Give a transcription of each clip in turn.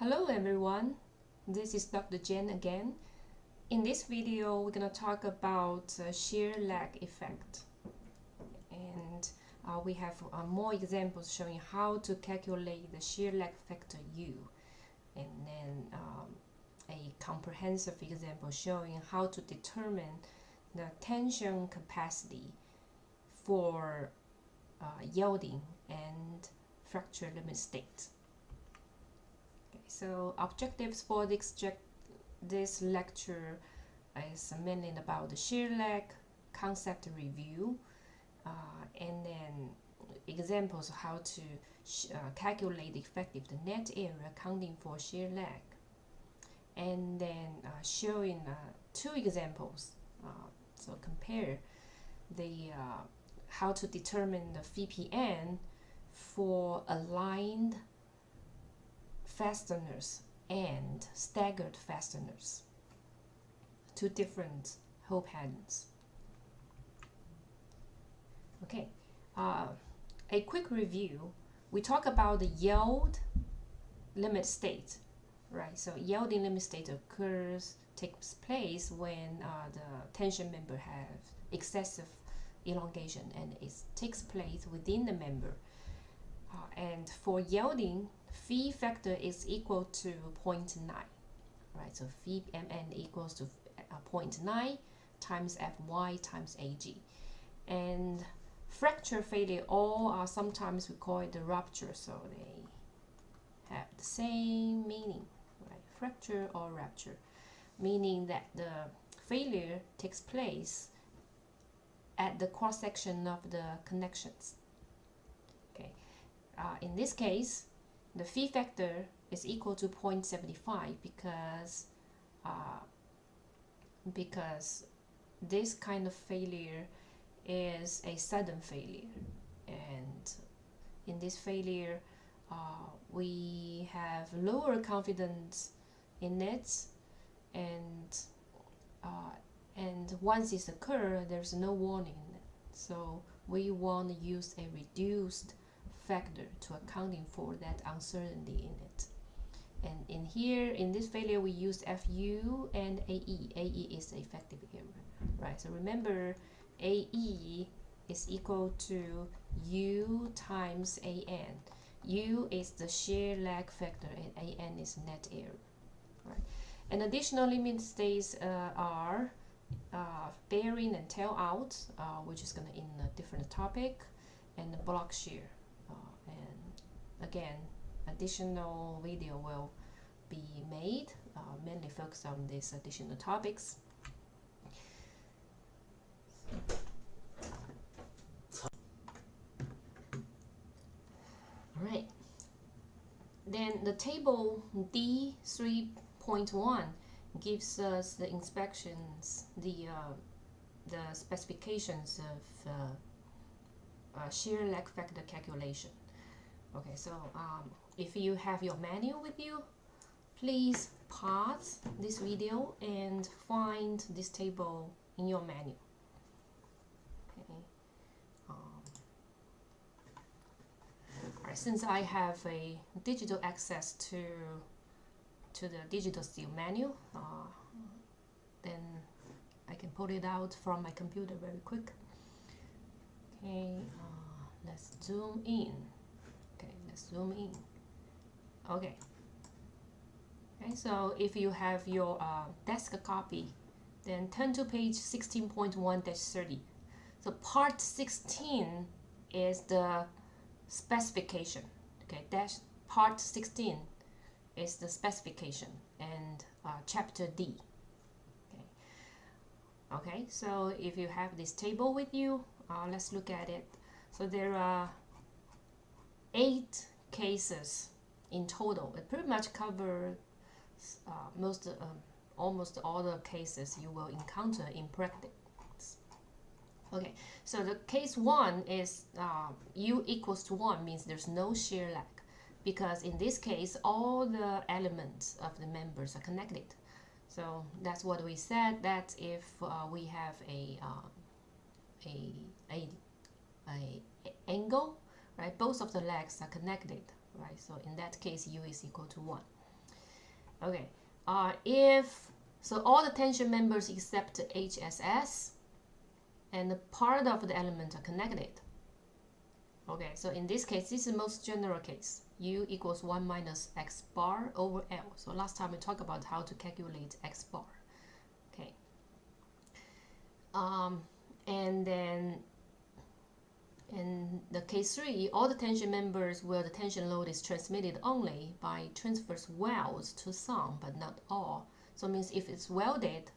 Hello everyone, this is Dr. Jen again. In this video, we're going to talk about shear lag effect. And we have more examples showing how to calculate the shear lag factor U. And then a comprehensive example showing how to determine the tension capacity for yielding and fracture limit state. So objectives for this lecture is mainly about the shear lag, concept review, and then examples of how to calculate the effective net area accounting for shear lag, and then showing two examples. So compare the how to determine the VPN for aligned fasteners and staggered fasteners, two different hole patterns. Okay, a quick review. We talk about the yield limit state, right? So yielding limit state takes place when the tension member has excessive elongation, and it takes place within the member. And for yielding, phi factor is equal to 0.9, right? So phi mn equals to 0.9 times Fy times Ag. And fracture failure, or sometimes we call it the rupture, so they have the same meaning, right? Fracture or rupture, meaning that the failure takes place at the cross section of the connections. Okay, in this case, the phi factor is equal to 0.75 because this kind of failure is a sudden failure, and in this failure we have lower confidence in it, and once it's occurred, there's no warning in it. So we want to use a reduced factor to accounting for that uncertainty in it. And in here, in this failure, we use FU and AE. AE is the effective error, right? So remember, AE is equal to U times AN. U is the shear lag factor, and AN is net error, right? And additional limit states are bearing and tail out, which is going to in a different topic, and the block shear. And again, additional video will be made, mainly focused on these additional topics. All right. Then the table D3.1 gives us the inspections, the specifications of shear lag factor calculation. Okay, so if you have your manual with you, please pause this video and find this table in your manual. Okay. Alright, since I have a digital access to the digital steel manual, then I can pull it out from my computer very quick. Okay, let's zoom in. Okay, let's zoom in. Okay. Okay, so if you have your desk copy, then turn to page 16.1-30. So part 16 is the specification. Okay, part 16 is the specification, and chapter D. Okay, so if you have this table with you, let's look at it. So there are 8 cases in total. It pretty much covers almost all the cases you will encounter in practice. Okay, so the case 1 is U equals to 1, means there's no shear lag, because in this case all the elements of the members are connected. So that's what we said, that if we have a angle, right, both of the legs are connected, right? So in that case, U is equal to 1. Okay, if so, all the tension members except HSS and the part of the element are connected. Okay, so in this case, this is the most general case. U equals 1 minus x bar over L. So last time we talked about how to calculate x bar. Okay. And then in the case 3, all the tension members where the tension load is transmitted only by transverse welds to some, but not all. So it means if it's welded,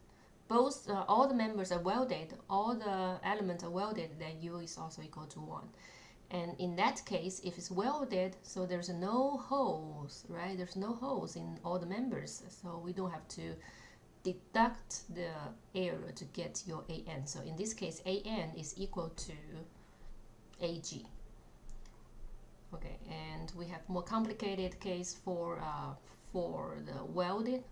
both all the members are welded, all the elements are welded, then U is also equal to 1. And in that case, if it's welded, so there's no holes, right? There's no holes in all the members, so we don't have to deduct the area to get your AN. So in this case, AN is equal to AG. Okay, and we have more complicated case for the welded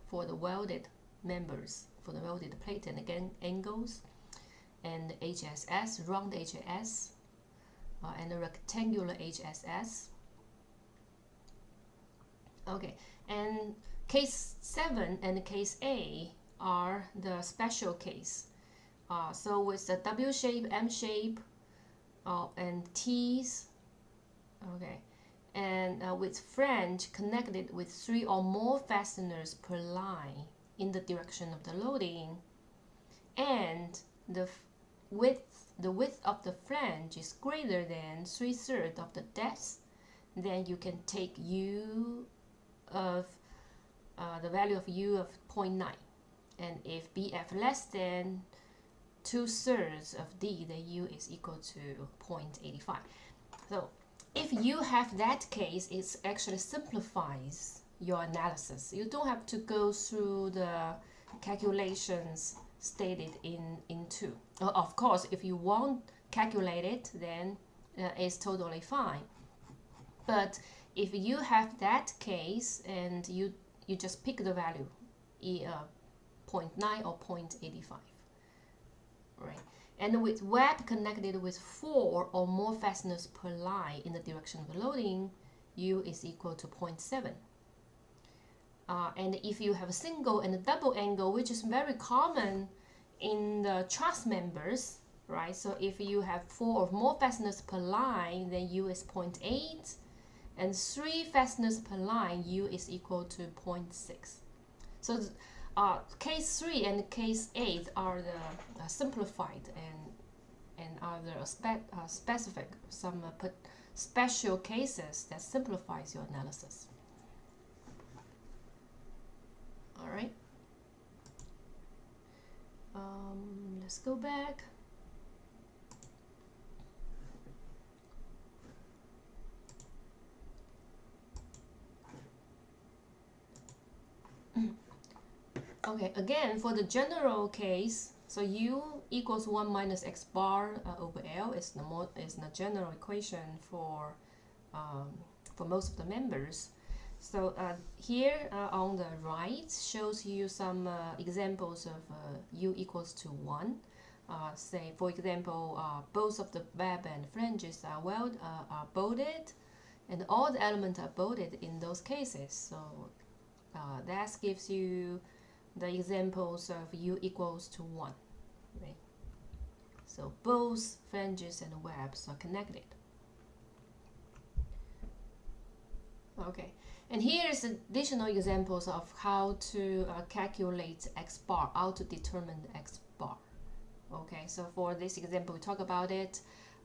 members, for the welded plate and again angles, and HSS, round HSS. And a rectangular HSS. Okay, and case 7 and case A are the special case. So with the W shape, M shape, and T's, okay, and with flange connected with 3 or more fasteners per line in the direction of the loading, and the width of the flange is greater than 3/3 of the depth, then you can take U of the value of U of 0.9. And if BF less than 2/3 of D, then U is equal to 0.85. So if you have that case, it actually simplifies your analysis. You don't have to go through the calculations stated in 2. Of course, if you won't calculate it, then it's totally fine. But if you have that case and you just pick the value, 0.9 or 0.85, right? And with web connected with 4 or more fasteners per line in the direction of the loading, U is equal to 0.7. And if you have a single and a double angle, which is very common in the truss members, right? So if you have 4 or more fasteners per line, then U is 0.8, and 3 fasteners per line, U is equal to 0.6. So case 3 and case 8 are the simplified and are the specific, some special cases that simplifies your analysis. All right. Let's go back. Okay, again, for the general case, so U equals 1 minus x bar over L is the general equation for most of the members. So here on the right shows you some examples of U equals to 1. Say, for example, both of the web and flanges are bolted, and all the elements are bolted in those cases. So that gives you the examples of U equals to 1. Right? So both flanges and webs are connected. Okay, and here's additional examples of how to calculate x bar, how to determine the x bar. Okay, so for this example, we talk about it,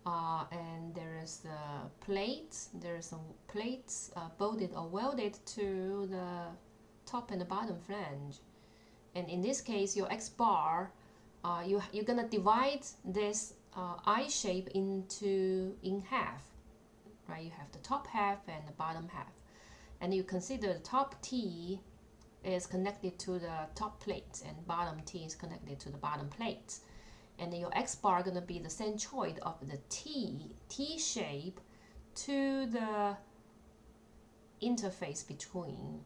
and there is the plates. There are some plates bolted or welded to the top and the bottom flange. And in this case, your x bar, you're gonna divide this I shape in half, right? You have the top half and the bottom half, and you consider the top T is connected to the top plate and bottom T is connected to the bottom plate, and your x bar gonna be the centroid of the T shape to the interface between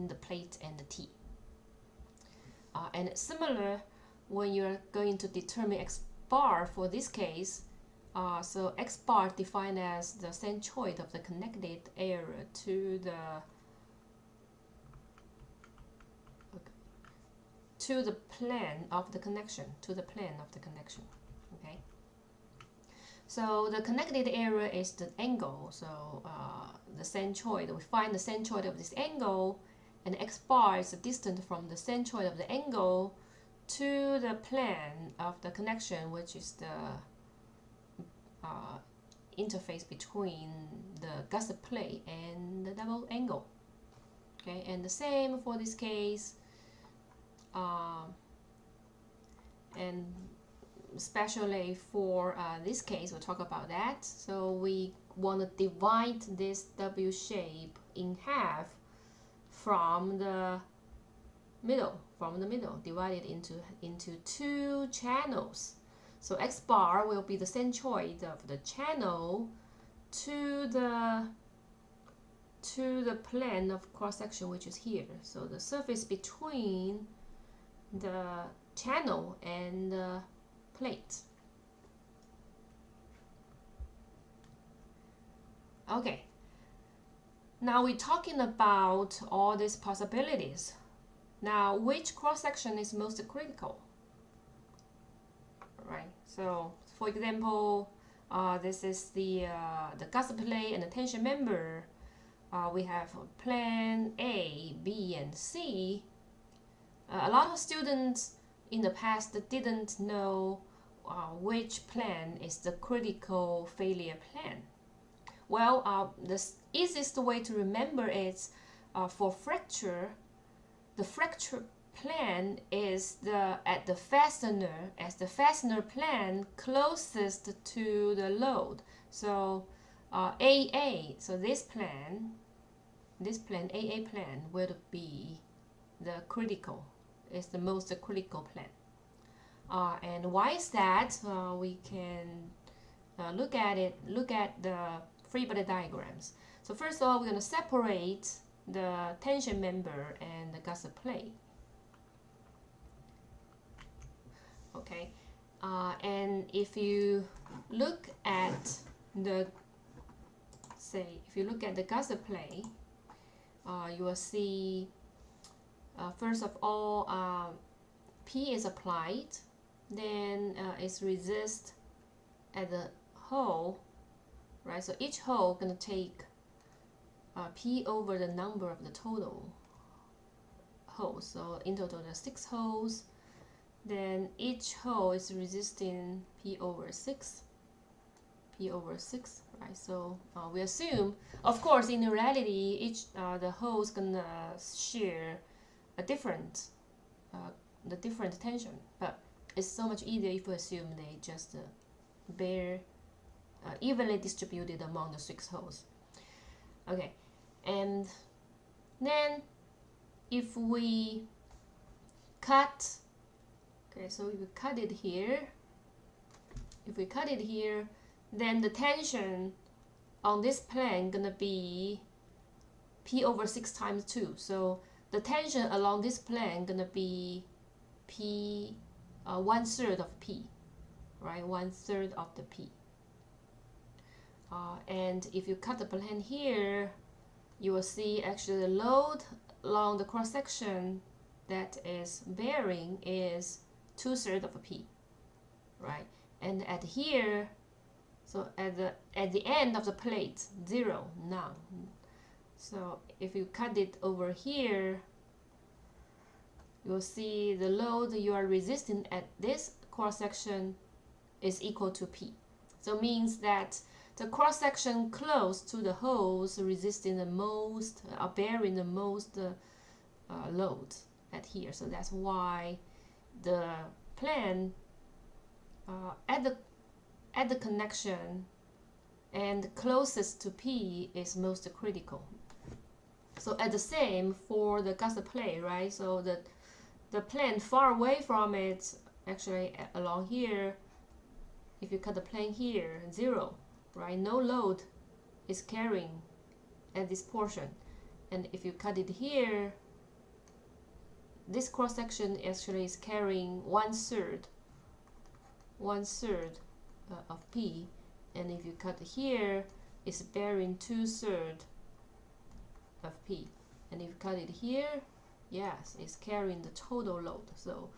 the plate and the T. And similar, when you're going to determine x bar for this case, so x bar defined as the centroid of the connected area to the to the plane of the connection, okay? So the connected area is the angle, so the centroid, we find the centroid of this angle, and x bar is the distance from the centroid of the angle to the plane of the connection, which is the interface between the gusset plate and the double angle. Okay, and the same for this case, and especially for this case, we'll talk about that. So we want to divide this W shape in half from the middle, divide it into two channels. So x bar will be the centroid of the channel to the plane of cross section, which is here. So the surface between the channel and the plate. Okay, now we're talking about all these possibilities. Now, which cross section is most critical? Right. So, for example, this is the gusset plate and the tension member. We have plane A, B, and C. A lot of students in the past didn't know which plane is the critical failure plane. Well, the easiest way to remember is for fracture, the fracture plane is at the fastener plane closest to the load. So AA, so this plane AA plane will be the critical, is the most critical plane. And why is that? We can look at the free body diagrams. So first of all, we're going to separate the tension member and the gusset plate. Okay, and if you look at the gusset plate, you will see first of all P is applied, then it's resist at the hole, right? So each hole gonna take P over the number of the total holes. So in total there are 6 holes. Then each hole is resisting P over 6, right? So we assume, of course, in reality, each the holes gonna share a different tension, but it's so much easier if we assume they just bear evenly distributed among the 6 holes. Okay, and then if we cut, okay, so if we cut it here, then the tension on this plane gonna be P over 6 times 2. So the tension along this plane gonna be P 1/3 of P, right? 1/3 of the P. And if you cut the plane here, you will see actually the load along the cross section that is bearing is 2/3 of a P, right? And at here, so at the end of the plate, 0, none. So if you cut it over here, you'll see the load you are resisting at this cross section is equal to P. So it means that the cross section close to the holes resisting the most, bearing the most load at here. So that's why the plane at the connection and closest to P is most critical. So at the same for the gusset plate, right? So the plane far away from it, actually along here, if you cut the plane here, 0, right? No load is carrying at this portion. And if you cut it here, this cross section actually is carrying 1/3 of P, and if you cut here, it's bearing 2/3 of P. And if you cut it here, Yes, it's carrying the total load. So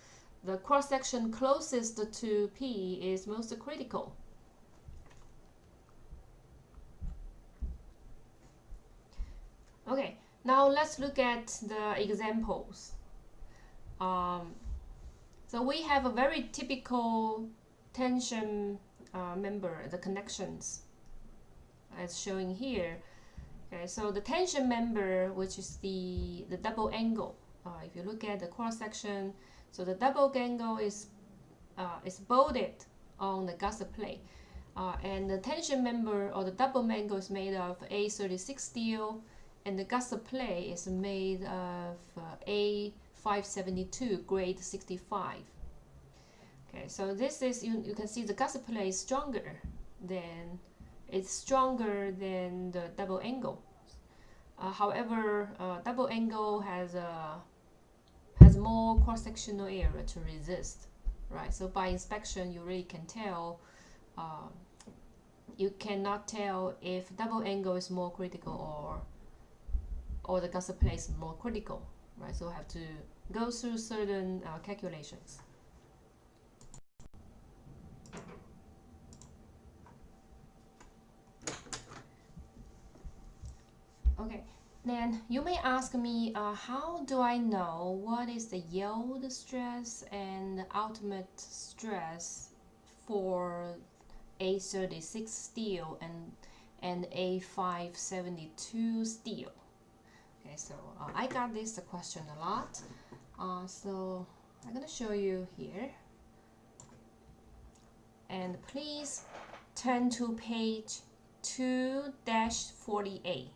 the cross section closest to P is most critical. Okay, now let's look at the examples. So we have a very typical tension member, the connections, as showing here. Okay, so the tension member, which is the double angle. If you look at the cross section, so the double angle is bolted on the gusset plate, and the tension member or the double angle is made of A36 steel, and the gusset plate is made of A572 grade 65. Okay, so this is you can see the gusset plate is stronger than the double angle. However, double angle has more cross-sectional area to resist, right? So by inspection, you really can tell. You cannot tell if double angle is more critical or the gusset plate is more critical, right? So I have to go through certain calculations. Okay, then you may ask me, how do I know what is the yield stress and the ultimate stress for A36 steel and A572 steel? Okay, so I got this question a lot. So I'm gonna show you here. And please turn to page 2-48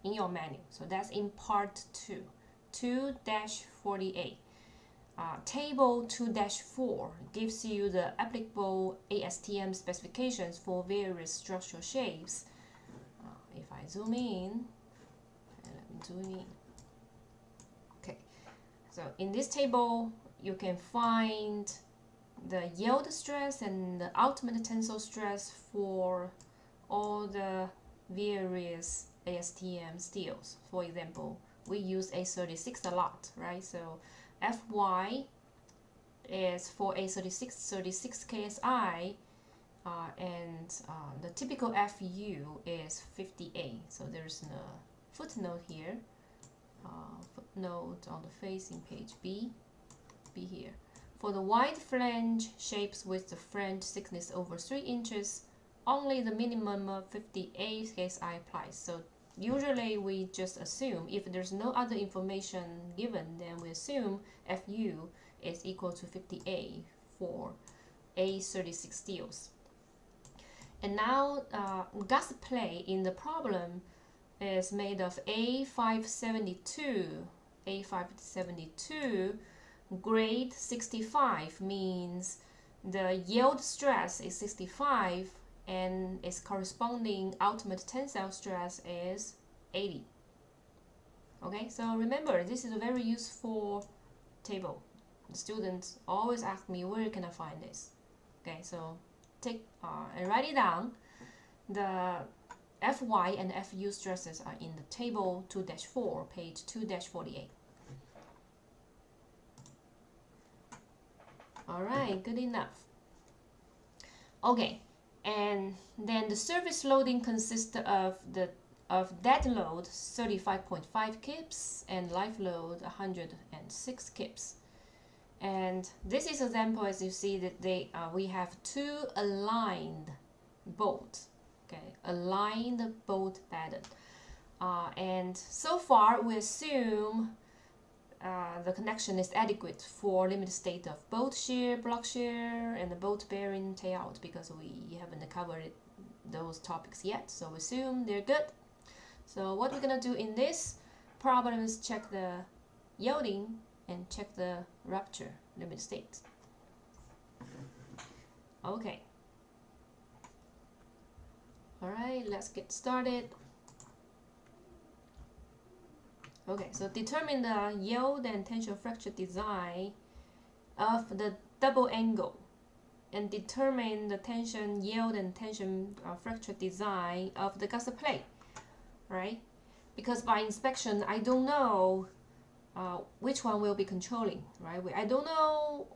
in your menu. So that's in part 2-48. Table 2-4 gives you the applicable ASTM specifications for various structural shapes. If I zoom in, let me zoom in. Okay, so in this table, you can find the yield stress and the ultimate tensile stress for all the various ASTM steels. For example, we use A36 a lot, right? So Fy is for A36, 36 KSI, and the typical Fu is 50A. So there's a footnote here, footnote on the facing page B here. For the wide flange shapes with the flange thickness over 3 inches, only the minimum of 50A KSI applies. So usually we just assume, if there's no other information given, then we assume Fu is equal to 50A for A36 steels. And now gusset plate in the problem is made of A572. A572 grade 65 means the yield stress is 65 and its corresponding ultimate tensile stress is 80. Okay, so remember, this is a very useful table. The students always ask me, where can I find this? Okay, so take and write it down. The Fy and Fu stresses are in the table 2-4, page 2-48. Alright, good enough. Okay, and then the surface loading consists of dead load 35.5 kips and live load 106 kips. And this is example, as you see that we have two aligned bolts. Okay, aligned bolt pattern. And so far we assume the connection is adequate for limited state of bolt shear, block shear, and the bolt bearing tayout, because we haven't covered those topics yet. So we assume they're good. So what we're gonna do in this problem is check the yielding and check the rupture limit state. Okay. Alright, let's get started. Okay, so determine the yield and tension fracture design of the double angle, and determine the tension yield and tension fracture design of the gusset plate, right? Because by inspection, I don't know which one will be controlling, right? I don't know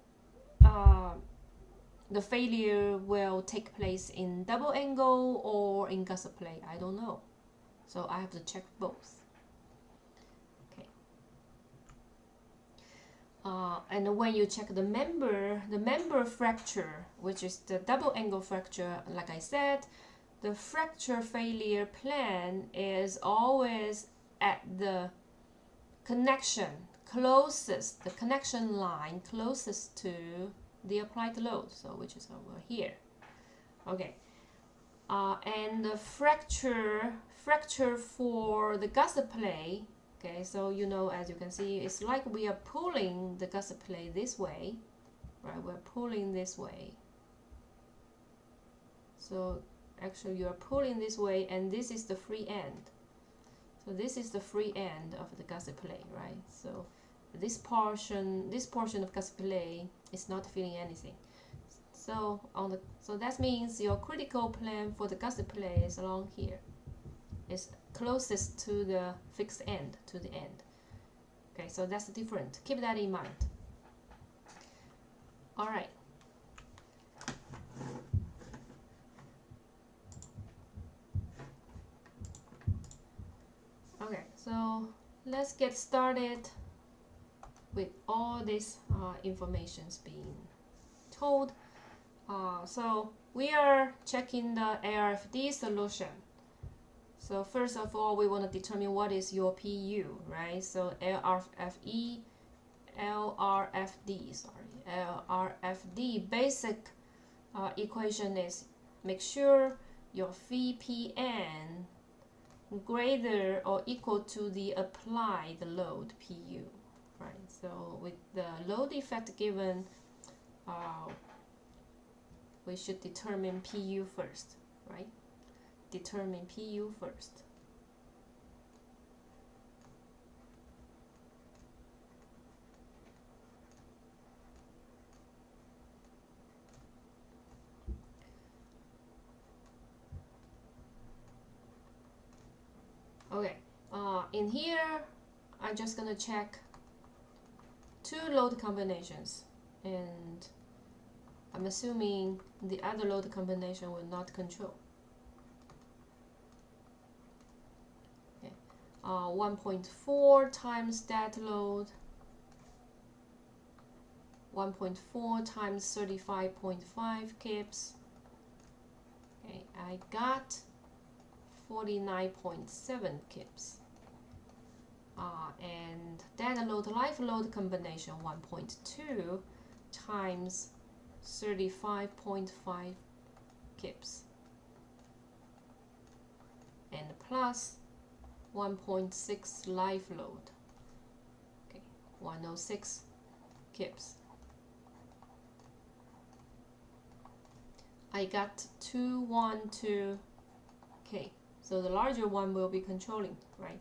the failure will take place in double angle or in gusset plate. I don't know. So I have to check both. Okay. And when you check the member fracture, which is the double angle fracture, like I said, the fracture failure plan is always at the connection closest, the connection line closest to the applied load, so which is over here. Okay, and the fracture for the gusset plate. Okay, so you know, as you can see, it's like we are pulling the gusset plate this way, right? We're pulling this way. So actually, you are pulling this way, and this is the free end. So this is the free end of the gusset plate, right? So this portion of gusset plate is not feeling anything. So that means your critical plane for the gusset plate is along here. It's closest to the fixed end, to the end. Okay, so that's different. Keep that in mind. All right. Okay, so let's get started with all this informations being told. So we are checking the LRFD solution. So first of all, we want to determine what is your PU, right? So LRFD, basic equation is make sure your VPN greater or equal to the applied load PU, right? So with the load effect given, we should determine PU first, right? Determine PU first. Okay, in here, I'm just gonna check two load combinations, and I'm assuming the other load combination will not control. Okay, 1.4 times that load, 1.4 times 35.5 kips. Okay, I got 49.7 kips. And data load life load combination 1.2 times 35.5 kips and plus 1.6 life load. Okay, 106 kips. I got 212 K. So the larger one will be controlling, right?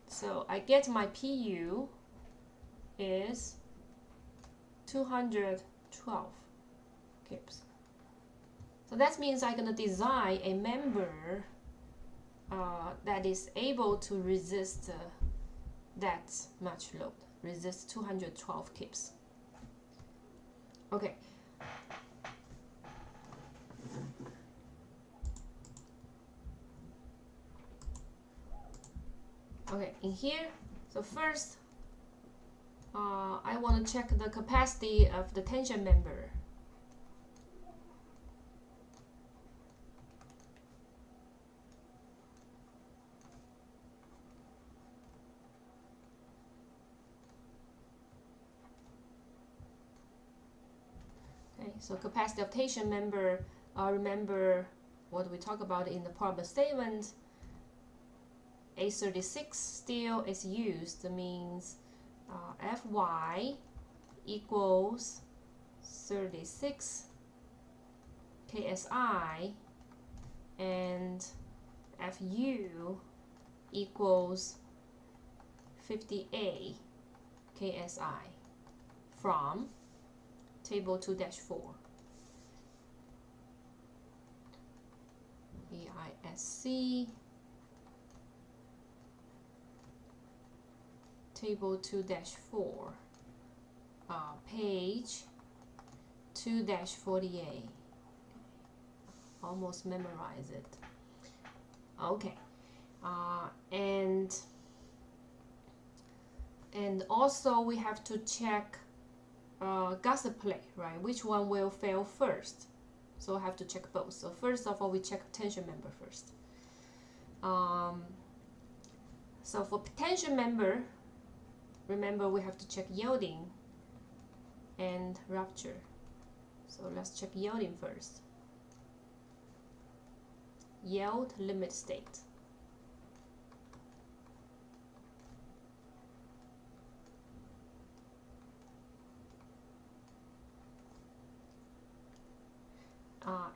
So I get my PU is 212 kips. So that means I'm gonna design a member that is able to resist that much load, resist 212 kips. Okay. Okay, in here, so first, I want to check the capacity of the tension member. Okay, so capacity of tension member, remember what we talked about in the problem statement. A36 steel is used, means Fy equals 36 KSI and Fu equals 50A KSI from table 2-4. EISC table 2-4, page 2-48. Almost memorize it. Okay, and also we have to check gusset plate, right? Which one will fail first? So I have to check both. So first of all, we check tension member first. So for tension member, remember we have to check yielding and rupture. So let's check yielding first. Yield limit state.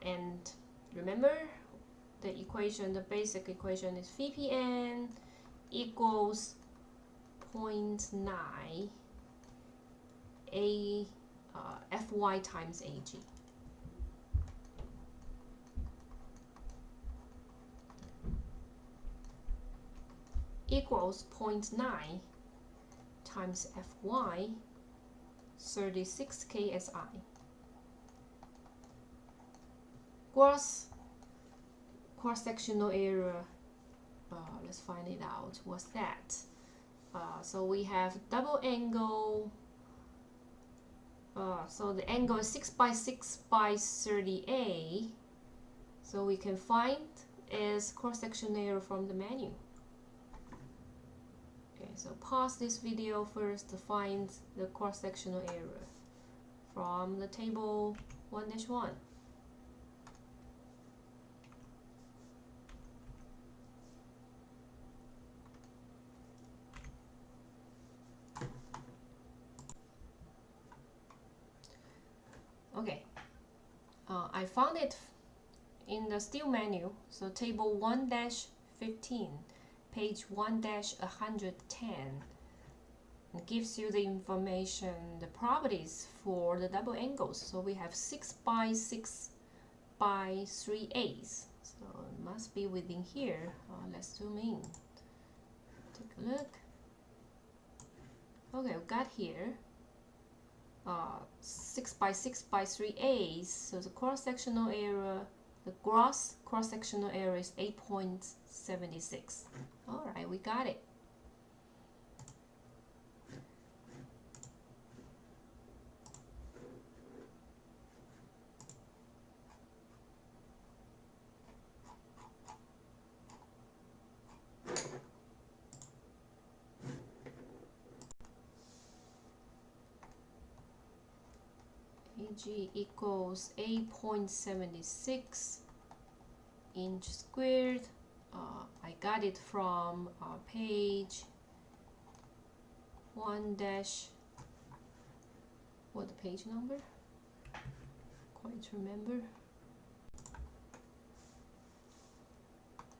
And remember the equation, the basic equation is VPN equals 0.9 Fy times Ag. Equals 0.9 times Fy, 36 KSI. Gross cross-sectional area, let's find it out. What's that? So we have double angle. So the angle is 6 by 6 by 38. So we can find is cross-sectional area from the menu. Okay, so pause this video first to find the cross-sectional area from the table 1-1. Okay, I found it in the steel menu, so table 1-15, page 1-110. It gives you the information, the properties for the double angles. So we have 6 by 6 by 3/8. So it must be within here. Let's zoom in. Take a look. Okay, we got here 6 by 6 by 3/8. So the cross-sectional area, the gross cross-sectional area is 8.76. All right, we got it. Ag equals 8.76 inch squared. I got it from page 1 dash, what the page number? Quite remember.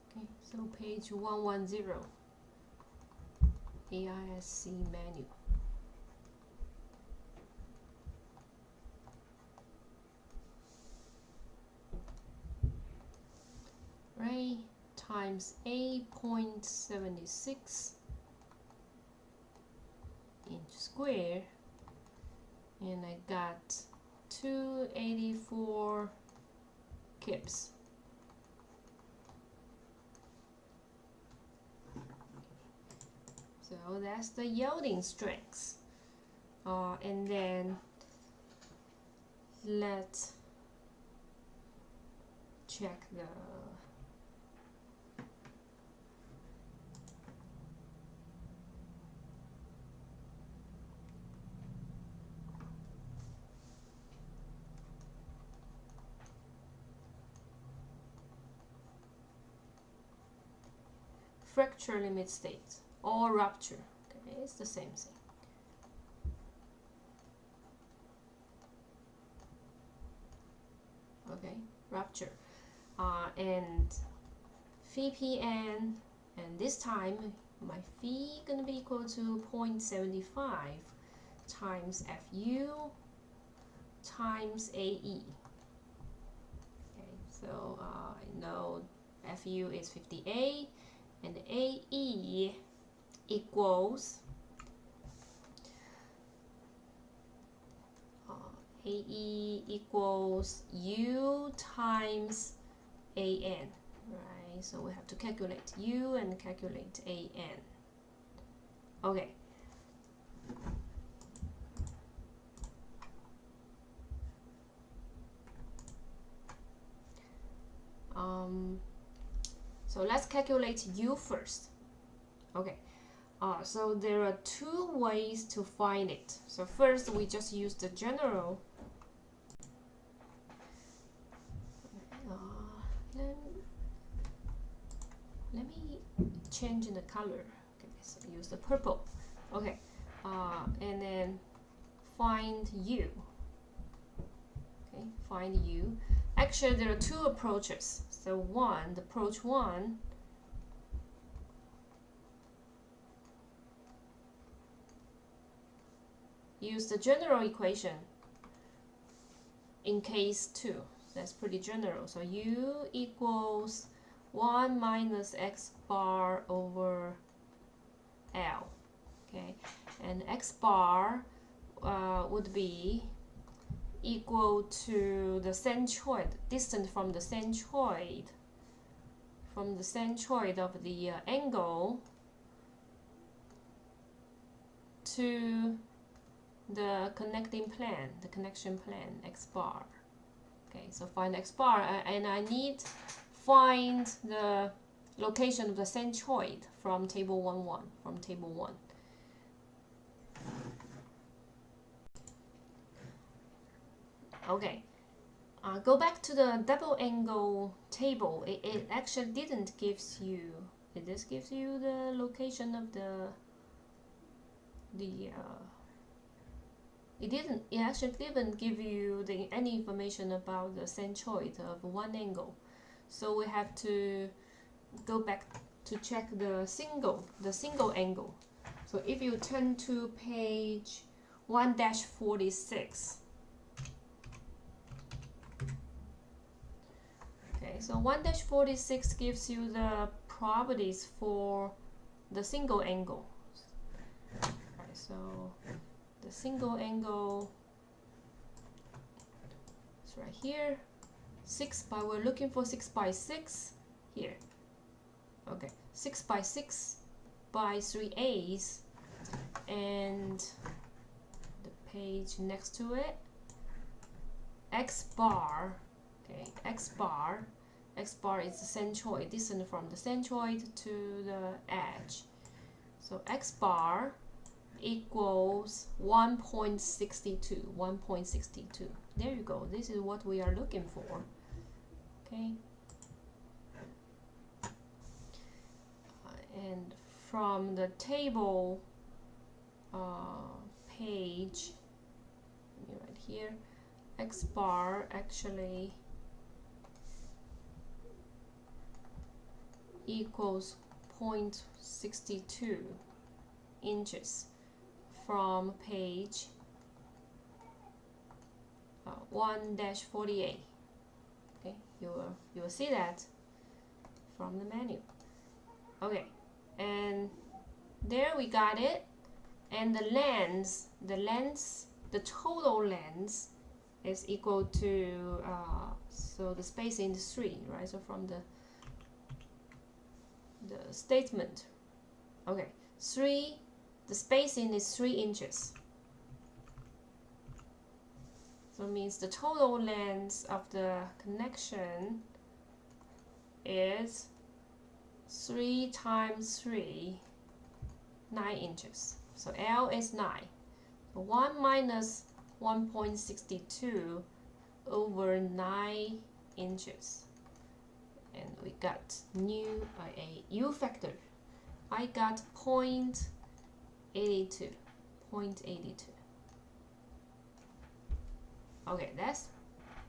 Okay, so page 110, AISC menu. Right, times 8.76 inch square, and I got 284 kips. So that's the yielding strength. And then let's check the fracture limit state or rupture. Okay, it's the same thing. Okay, rupture. And VPN, and this time my phi gonna be equal to 0.75 times FU times AE. Okay, so I know FU is 58 and AE equals AE equals U times AN, right? So we have to calculate U and calculate AN. Okay. So let's calculate U first. Okay. So there are two ways to find it. So first we just use the general. Let me change the color. Okay, so use the purple. Okay, and then find U. Okay, find U. Actually, there are two approaches. So one, the approach one, use the general equation in case 2. That's pretty general. So U equals 1 minus x bar over L. Okay, and x bar would be equal to the centroid, distance from the centroid, of the angle to the connecting plane, the connection plane, x bar. Okay, so find x bar, and I need find the location of the centroid from table 1. From table 1. Okay, go back to the double angle table. It actually didn't gives you. It just gives you the location of it actually didn't give you any information about the centroid of one angle. So we have to go back to check the single angle. So if you turn to page 1-46. Okay, so 1-46 gives you the properties for the single angle. Right, so the single angle is right here. 6 by, we're looking for 6 by 6 here. Okay, 6 by 6 by 3/8, and the page next to it, x bar. Okay, x bar is the centroid, distance from the centroid to the edge. So x bar equals 1.62. 1.62. There you go. This is what we are looking for. Okay. And from the table page, right here, x bar actually equals 0.62 inches from page 1-48. Okay, you will see that from the menu. Okay, and there we got it. And the total length is equal to so the spacing is 3, right? So from the statement, okay, 3, the spacing is 3 inches. So it means the total length of the connection is 3 times 3, 9 inches. So L is 9. So 1 minus 1.62 over 9 inches. And we got a U factor. I got 0.82. 0.82. Okay, that's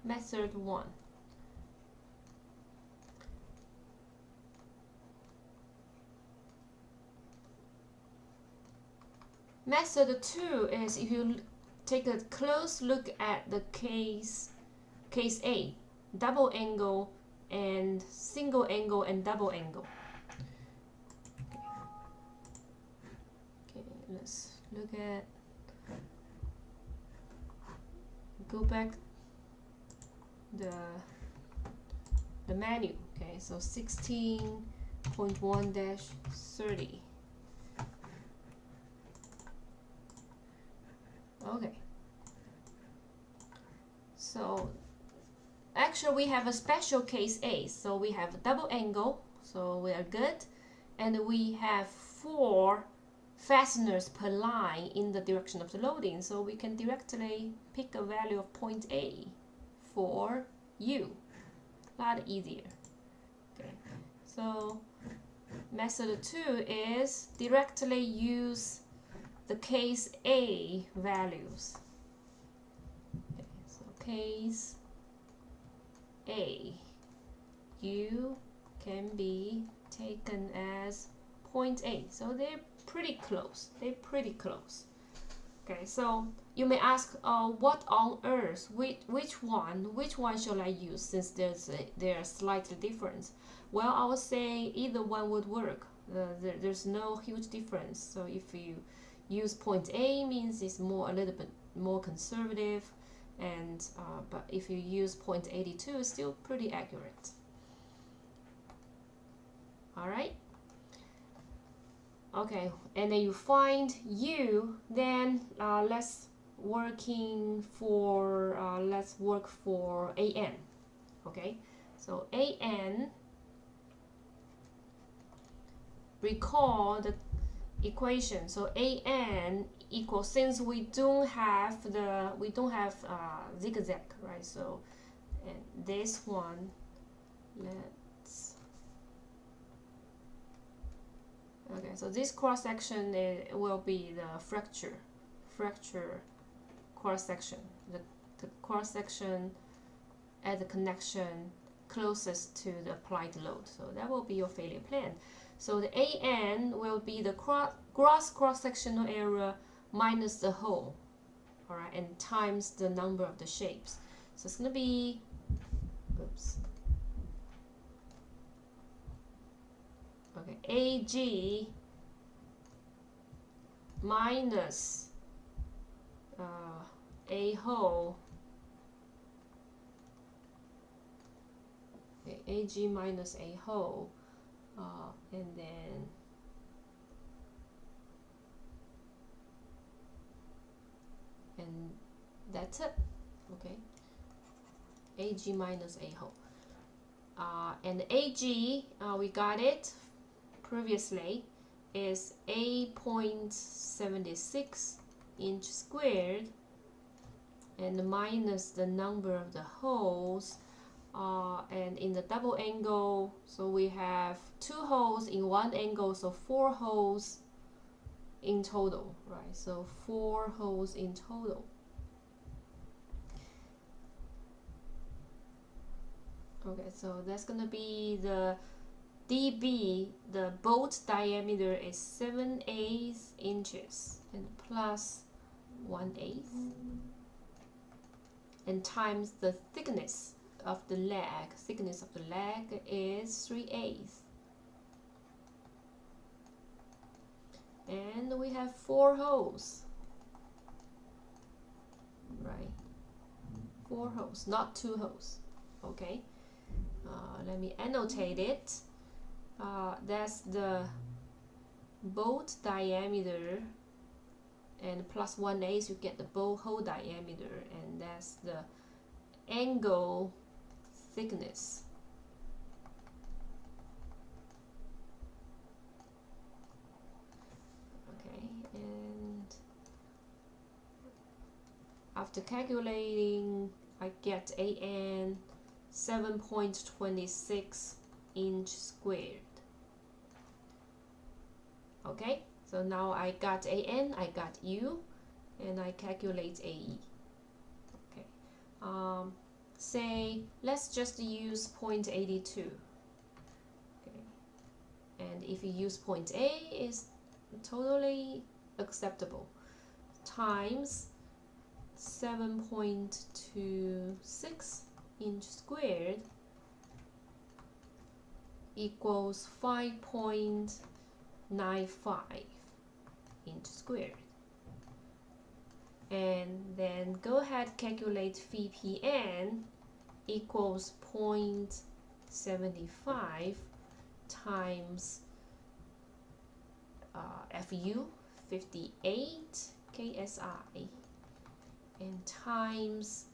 method 1. Method 2 is if you take a close look at the case A, double angle and single angle and double angle. Okay, let's look at go back the menu. Okay, so 16.1-30. Okay, so actually we have a special case A, so we have a double angle, so we are good, and we have 4 fasteners per line in the direction of the loading, so we can directly pick a value of point A for U. A lot easier. Okay, so method 2 is directly use the case A values. Okay, so case A, U can be taken as point A. So they're pretty close. Okay, so you may ask, what on earth? Which one shall I use, since they're slightly different? Well, I would say either one would work. There's no huge difference. So if you use point A, means it's a little bit more conservative, and but if you use point 82, it's still pretty accurate. All right. Okay, and then you find U. Then let's work for AN. Okay, so AN. Recall the equation. So AN equals, since we don't have zigzag, right? So and this one, so this cross section will be the fracture cross section, the cross section at the connection closest to the applied load. So that will be your failure plan. So the AN will be the gross cross-sectional area minus the hole, all right, and times the number of the shapes. So it's going to be, okay, AG minus A hole, okay, AG minus A hole, and then that's it. Okay, AG minus A hole, and AG, we got it previously, is 8.76 inch squared, and minus the number of the holes. And in the double angle, so we have 2 holes in one angle, so 4 holes in total, right? So 4 holes in total. Okay, so that's gonna be the dB, the bolt diameter is 7/8 inches and plus 1/8, and times the thickness of the leg. Thickness of the leg is 3/8, and we have 4 holes, right? 4 holes, not 2 holes. Okay, let me annotate it. That's the bolt diameter, and plus 1/8 you get the bolt hole diameter, and that's the angle thickness. Okay, and after calculating, I get AN 7.26 inch squared. Okay, so now I got AN, I got U, and I calculate AE. Okay, say let's just use 0.82. Okay, and if you use point A, is totally acceptable. Times 7.26 inch squared equals 5.95 inch squared. and then go ahead, calculate VPN equals 0.75 times FU 58 KSI and times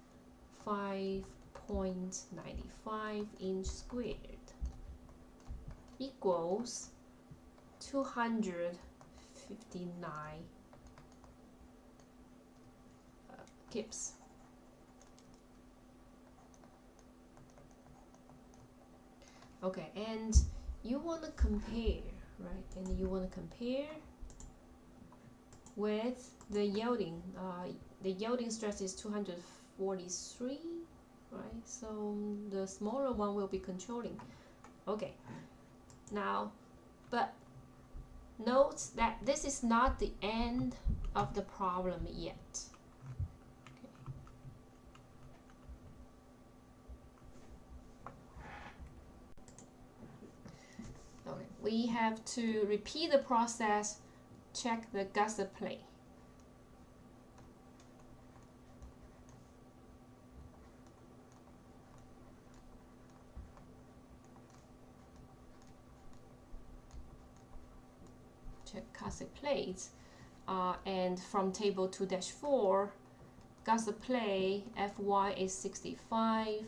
5.95 inch squared equals 259 kips. Okay, and you want to compare, right? And you want to compare with the yielding. The yielding stress is 243, right? So the smaller one will be controlling. Okay, now, but note that this is not the end of the problem yet. Okay, we have to repeat the process, check the gusset plate. Check gusset plates, and from table 2-4, gusset plate Fy is 65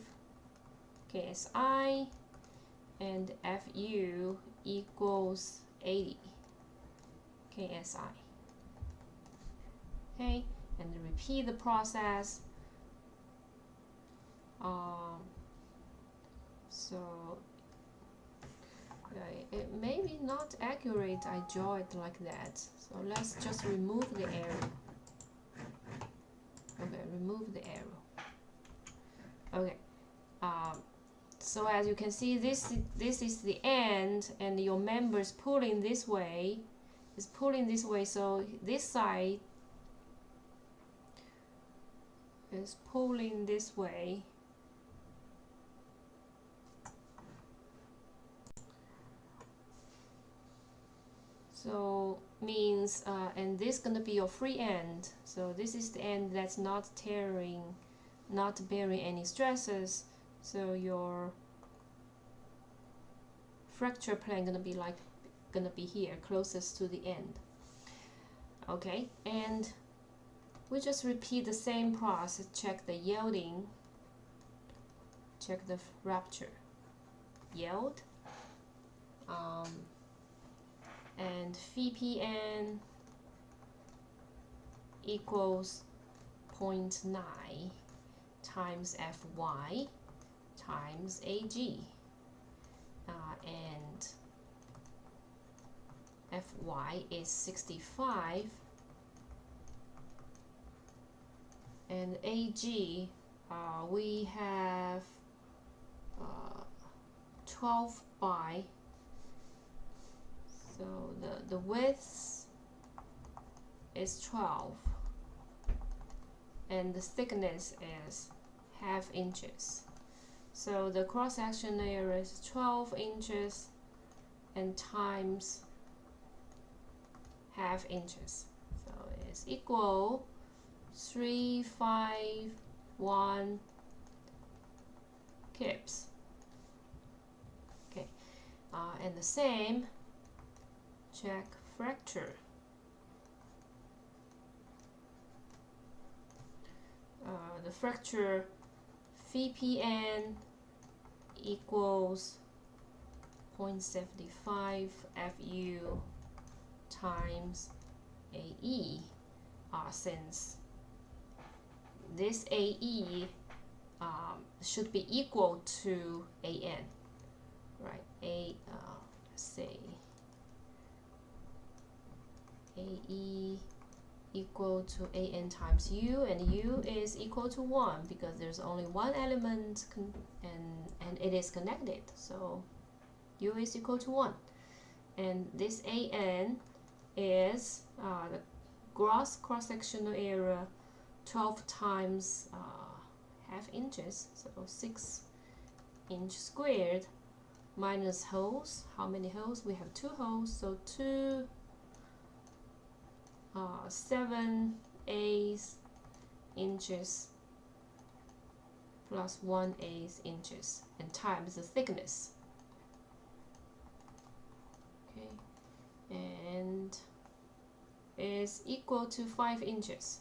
KSI and Fu equals 80 KSI. Okay, and repeat the process. So it may be not accurate. I draw it like that. So let's just remove the arrow. Okay, remove the arrow. Okay. So as you can see, this is the end, and your member is pulling this way. It's pulling this way. So this side is pulling this way. So means, and this is gonna be your free end. So this is the end that's not tearing, not bearing any stresses. So your fracture plane gonna be here, closest to the end. Okay, and we just repeat the same process. Check the yielding, check the rupture, yield, and VPN equals 0.9 times Fy times Ag, and Fy is 65 and Ag we have 12 by, so the width is 12 and the thickness is ½ inches. So the cross-section area is 12 inches and times ½ inches. So it's equal 351 kips. Okay, and the same, check fracture. The fracture VPN equals 0.75 Fu times AE, since this AE should be equal to AN, right? Let's say AE equal to AN times U, and U is equal to 1 because there's only one element and it is connected, so U is equal to 1. And this AN is the gross cross-sectional area 12 times ½ inches, so 6 inch squared, minus holes. How many holes? We have 2 holes, so 2 7/8 inches plus 1/8 inches and times the thickness. Okay, and is equal to 5 inches.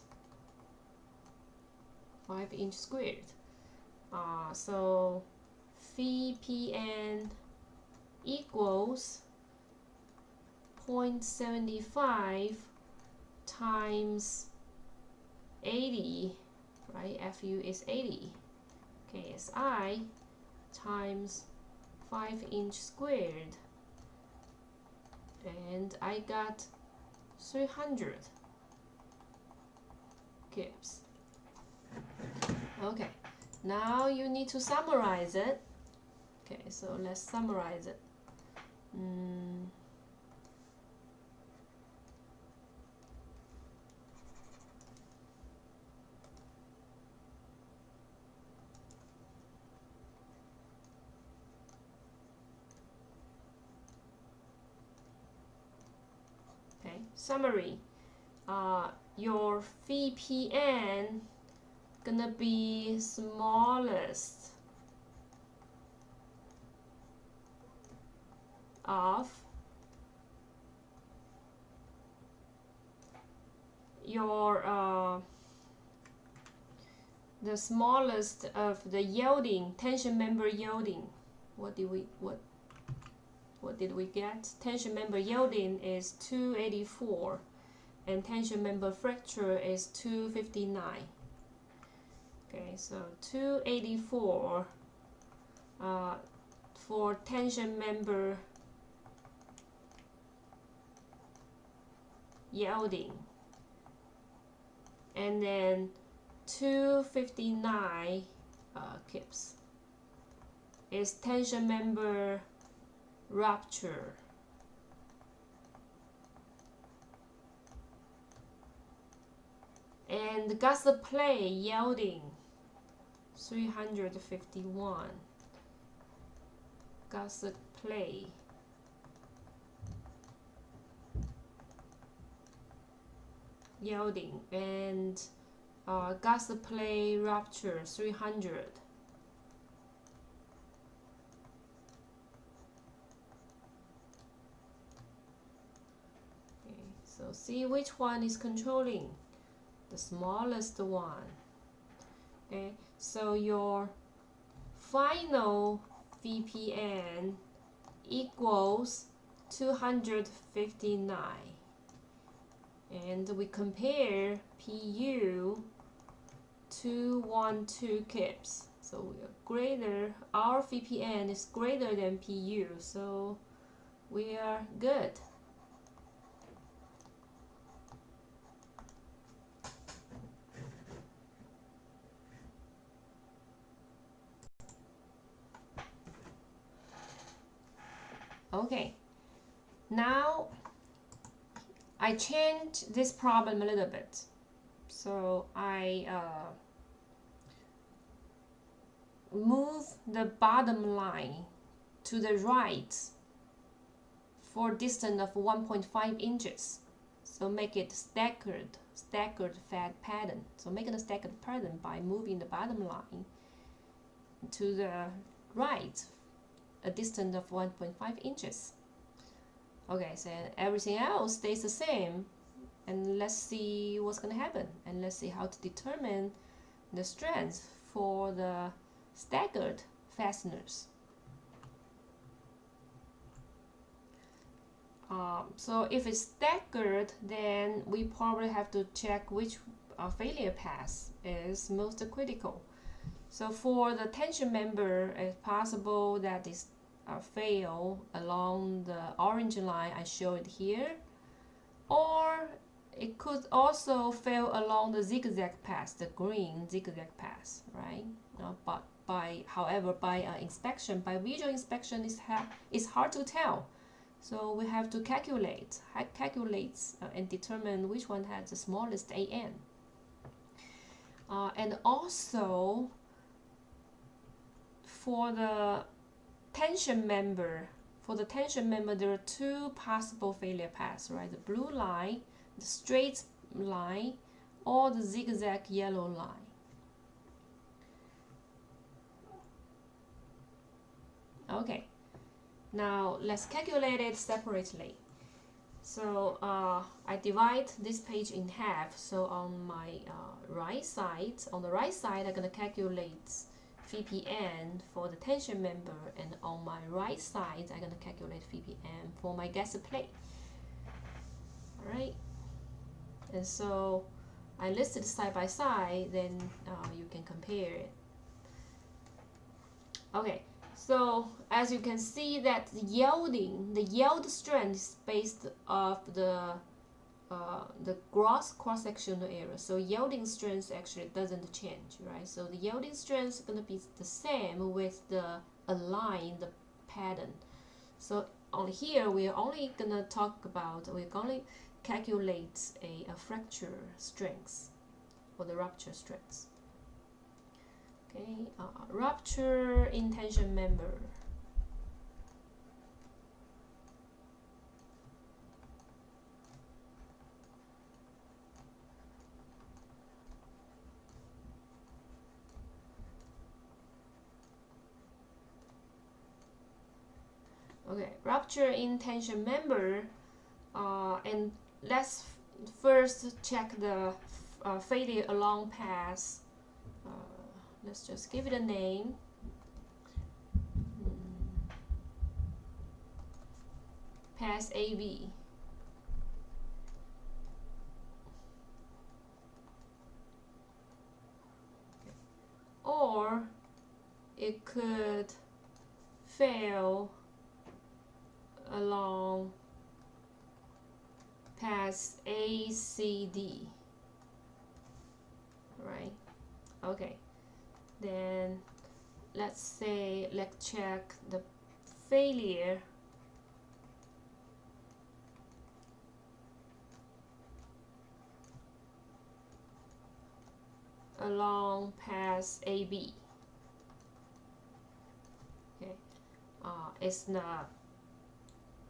5 inch squared. So phi PN equals 0.75 times 80, right? FU is 80. KSI times 5 inch squared. And I got 300 kips. Okay, now you need to summarize it. Okay, so let's summarize it. Okay, summary. Your phi PN gonna be smallest of your the smallest of the yielding tension member yielding. What did we get? Tension member yielding is 284 and tension member fracture is 259. Okay, so 284 for tension member yielding, and then 259 kips is tension member rupture. And the gusset plate yielding 351. Gusset plate yielding and gusset plate rupture 300. Okay, so see which one is controlling. The smallest one. Okay, so your final VPN equals 259, and we compare PU 212 kips. So we are greater. Our VPN is greater than PU, so we are good. Okay, now I changed this problem a little bit. So I move the bottom line to the right for distance of 1.5 inches. So make it staggered pattern. So make it a staggered pattern by moving the bottom line to the right, a distance of 1.5 inches. Okay, so everything else stays the same, and let's see what's going to happen, and let's see how to determine the strength for the staggered fasteners. So if it's staggered, then we probably have to check which failure path is most critical. So for the tension member, it's possible that it fail along the orange line I show it here, or it could also fail along the zigzag path, the green zigzag path, right? But by inspection, by visual inspection, it's hard to tell. So we have to calculate and determine which one has the smallest AN. And also for the tension member, there are two possible failure paths, right? The blue line, the straight line, or the zigzag yellow line. Okay, now let's calculate it separately. So I divide this page in half. So on my right side, I'm gonna calculate VPN for the tension member, and on my right side, I'm gonna calculate VPN for my gusset plate. All right, and so I listed side by side, then you can compare it. Okay, so as you can see that the yield strength is based off the gross cross-sectional area. So yielding strength actually doesn't change, right? So the yielding strength is going to be the same with the aligned pattern. So on here, we're only going to calculate a fracture strength or the rupture strength. Okay, rupture in tension member. Okay, rupture in tension member, and let's first check the failure along path. Let's just give it a name. Path AB. Or it could fail along path ACD, right? Okay, then let's check the failure along path AB. Okay, it's not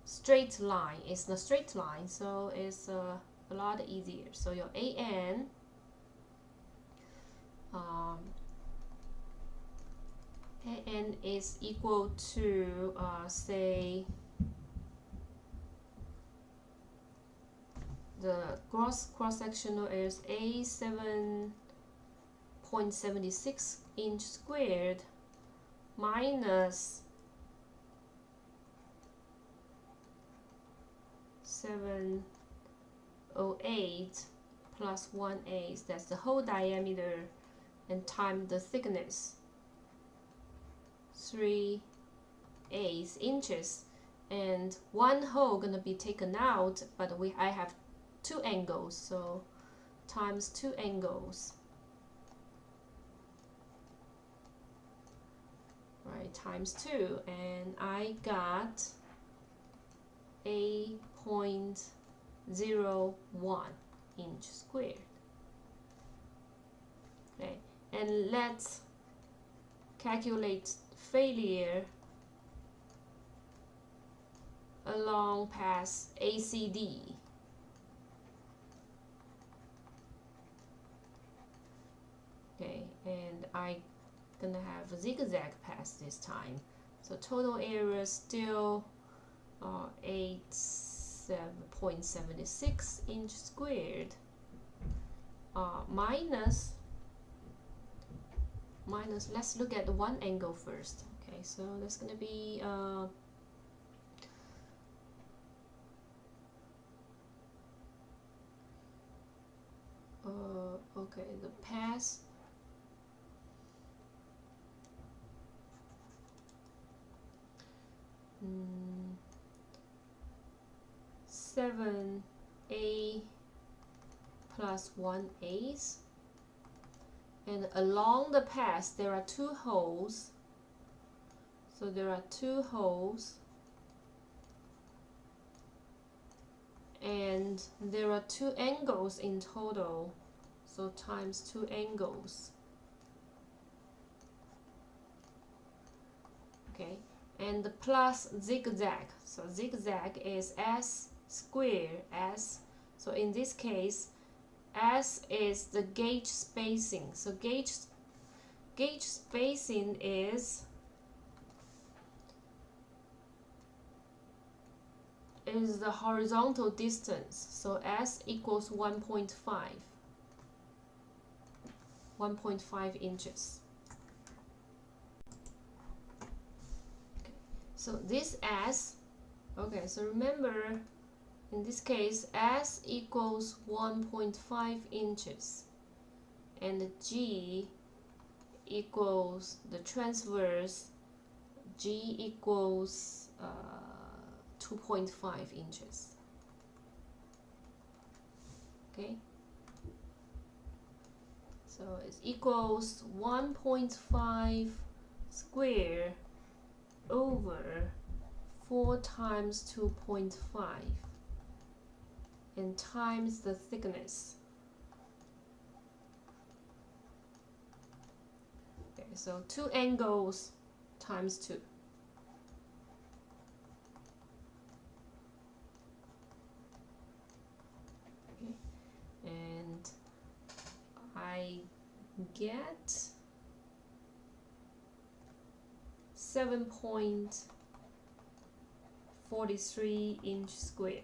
straight line. It's not straight line, so it's a lot easier. So your AN AN is equal to say the gross cross-sectional is A 7.76 inch squared minus 708 plus 1/8. That's the whole diameter, and times the thickness, 3/8 inches, and one hole gonna be taken out, but I have two angles, so times two angles, right, times two, and I got 8.01 inch squared. Okay, and let's calculate failure along path ACD. Okay, and I gonna have a zigzag path this time, so total area still 8.76 inch squared, minus, let's look at the one angle first. Okay, so that's gonna be okay, the path 7A plus 1/8, and along the path there are two holes, so there are two holes, and there are two angles in total, so times two angles. Okay, and the plus zigzag, so zigzag is S squared S, so in this case S is the gauge spacing. So gauge spacing is the horizontal distance. So S equals 1.5 inches. Okay. So this S, okay, so remember in this case S equals 1.5 inches and G equals the transverse, G equals 2.5 inches. Okay, so it equals 1.5 square over 4 times 2.5 and times the thickness. Okay, so 2 angles times 2. Okay, and I get 7.43 inch squared.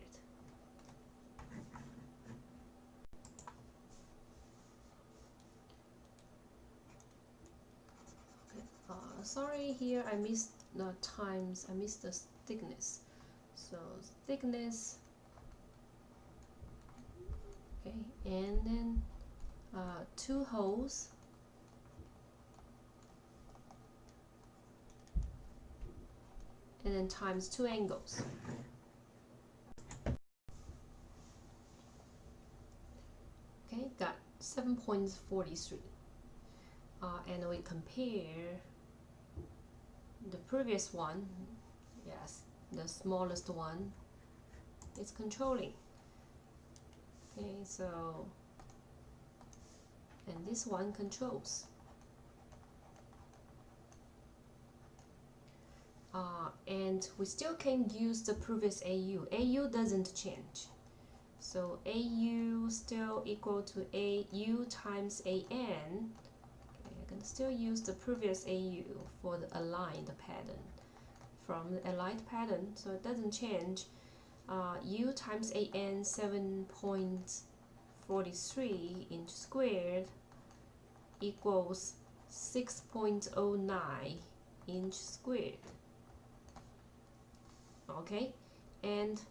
Sorry, here I missed the times, I missed the thickness. So thickness, okay, and then 2 holes, and then times 2 angles. Okay, got 7.43. And we compare the previous one. Yes, the smallest one is controlling. Okay, so, and this one controls. And we still can use the previous AU. AU doesn't change. So AU still equal to AU times AN. Okay, I can still use the previous AU for the aligned pattern. From the aligned pattern, so it doesn't change. U times AN 7.43 inch squared equals 6.09 inch squared. Okay, and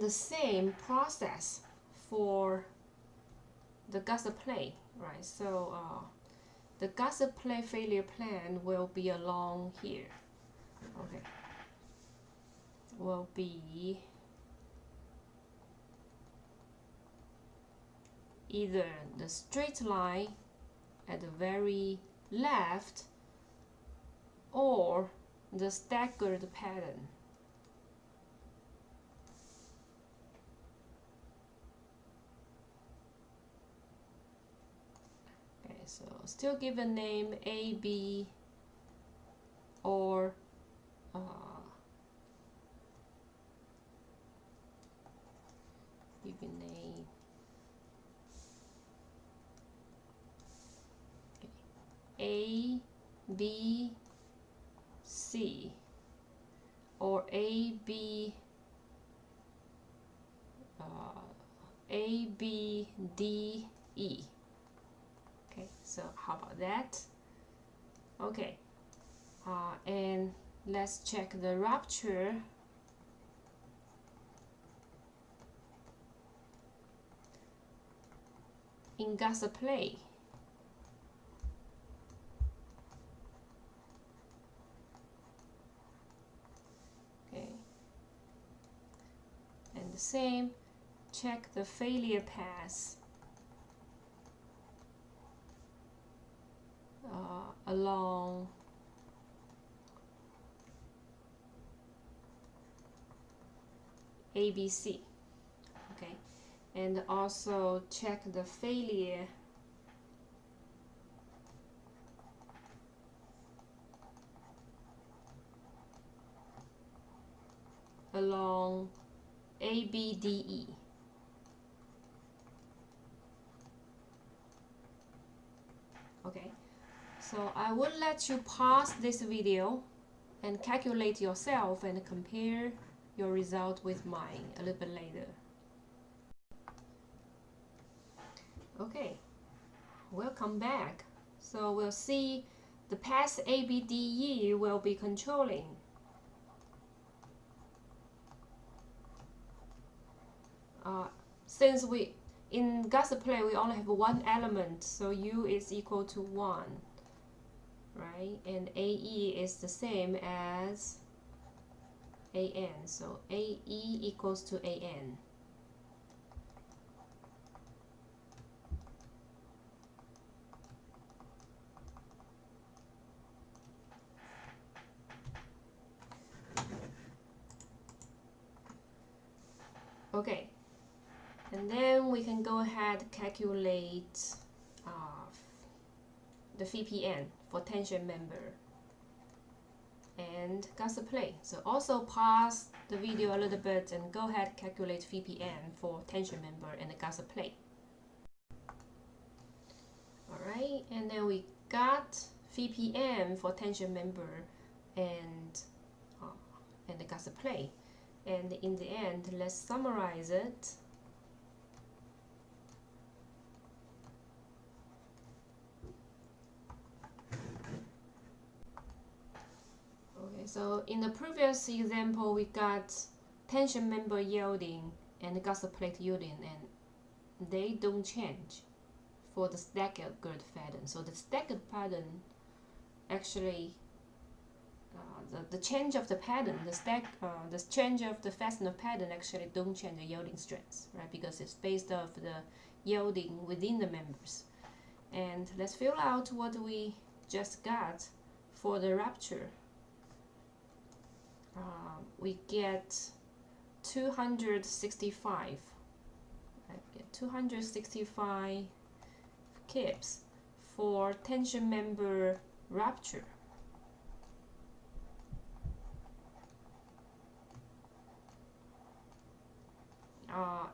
the same process for the gusset plate, right? So the gusset plate failure plan will be along here. Okay, will be either the straight line at the very left or the staggered pattern. Okay, so still give a name A, B, or give a name A, B, C, or A, B, D, E. Okay, so how about that? Okay, and let's check the rupture. In gusset plate. Okay, and the same, check the failure path along ABC. Okay, and also check the failure along ABDE. So I will let you pause this video and calculate yourself and compare your result with mine a little bit later. Okay, welcome back. So we'll see the path ABDE will be controlling. Since in Gusset plane we only have one element, so U is equal to 1, right? And AE is the same as AN, so AE equals to AN. Okay, and then we can go ahead and calculate the VPN for tension member and Gusset plate. So also pause the video a little bit and go ahead and calculate VPN for tension member and the Gusset plate. Alright, and then we got VPN for tension member and the Gusset plate. And in the end, let's summarize it. Okay, so in the previous example, we got tension member yielding and Gusset plate yielding, and they don't change for the staggered pattern. So the staggered pattern actually the change of the pattern, the change of the fastener pattern actually don't change the yielding strength, right? Because it's based off the yielding within the members. And let's fill out what we just got for the rupture. We get 265, right? 265 kips for tension member rupture.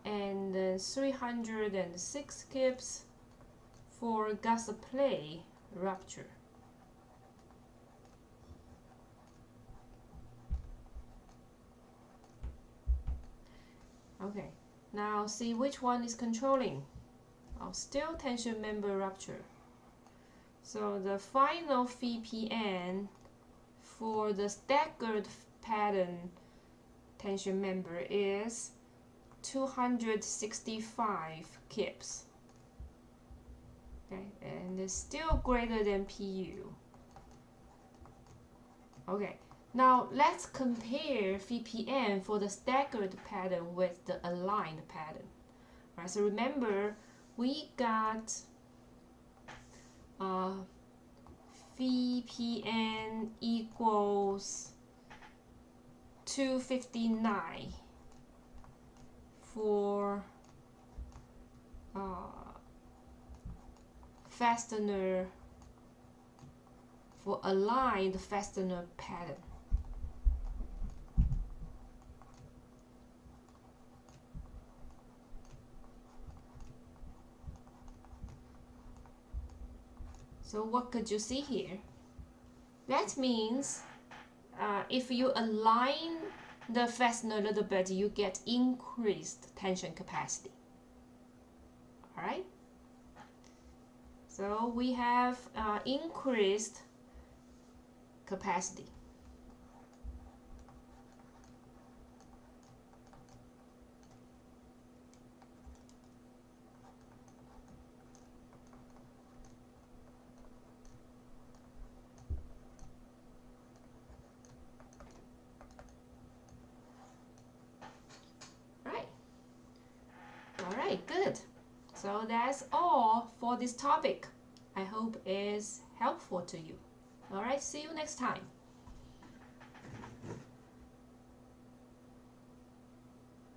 And 306 kips for Gusset plate rupture. Okay, now see which one is controlling. Still tension member rupture. So the final VPN for the staggered pattern tension member is 265 kips. Okay, and it's still greater than PU. Okay, now let's compare VPN for the staggered pattern with the aligned pattern. Right, so remember we got VPN equals 259 for fastener, for aligned fastener pattern. So what could you see here? That means if you align the fastener a little bit, you get increased tension capacity. Alright? So we have increased capacity. Alright, good. So that's all for this topic. I hope it's helpful to you. Alright, see you next time.